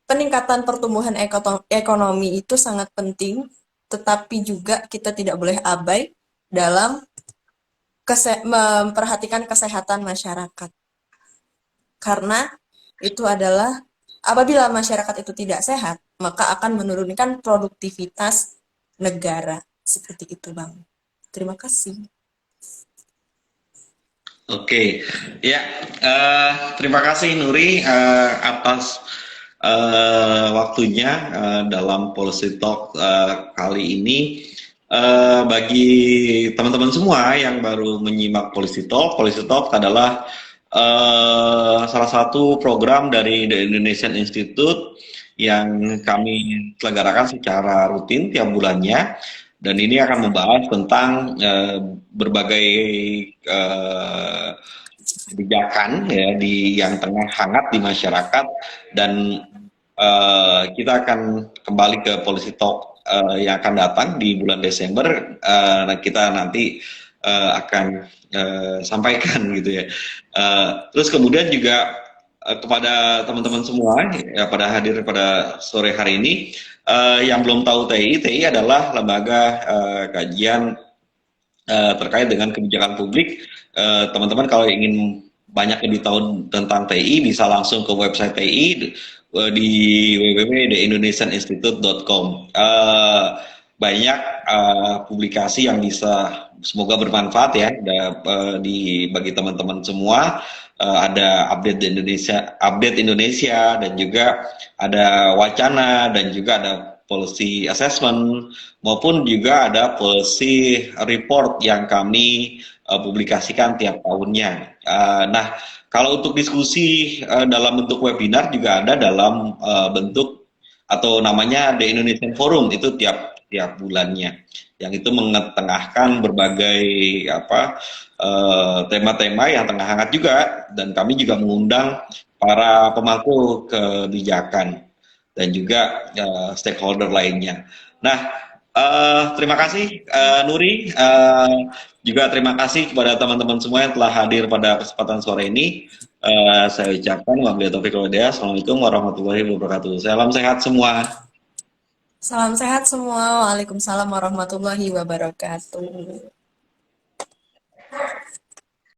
peningkatan pertumbuhan ekonomi itu sangat penting, tetapi juga kita tidak boleh abai dalam memperhatikan kesehatan masyarakat. Karena itu adalah apabila masyarakat itu tidak sehat, maka akan menurunkan produktivitas negara. Seperti itu, Bang. Terima kasih. Oke, ya, terima kasih Nuri atas waktunya dalam Policy Talk kali ini. Bagi teman-teman semua yang baru menyimak Policy Talk adalah salah satu program dari The Indonesian Institute yang kami selenggarakan secara rutin tiap bulannya, dan ini akan membahas tentang berbagai kebijakan ya yang tengah hangat di masyarakat, dan kita akan kembali ke Policy Talk yang akan datang di bulan Desember. Kita nanti akan sampaikan gitu ya. Terus kemudian juga kepada teman-teman semua ya, pada hadir pada sore hari ini, yang belum tahu TI adalah lembaga kajian terkait dengan kebijakan publik. Teman-teman kalau ingin banyak lebih tahu tentang TI bisa langsung ke website TI di www.theindonesianinstitute.com. Banyak publikasi yang bisa semoga bermanfaat ya bagi teman-teman semua. Ada update Indonesia, dan juga ada wacana, dan juga ada policy assessment, maupun juga ada policy report yang kami publikasikan tiap tahunnya. Nah, kalau untuk diskusi dalam bentuk webinar juga ada dalam bentuk atau namanya The Indonesian Forum, itu tiap tiap bulannya, yang itu mengetengahkan berbagai tema-tema yang tengah hangat juga, dan kami juga mengundang para pemangku kebijakan dan juga stakeholder lainnya. Nah, terima kasih Nuri, juga terima kasih kepada teman-teman semua yang telah hadir pada kesempatan sore ini. Saya ucapkan wabillahi taufiq wal hidayah. Assalamualaikum warahmatullahi wabarakatuh. Salam sehat semua. Salam sehat semua. Waalaikumsalam warahmatullahi wabarakatuh.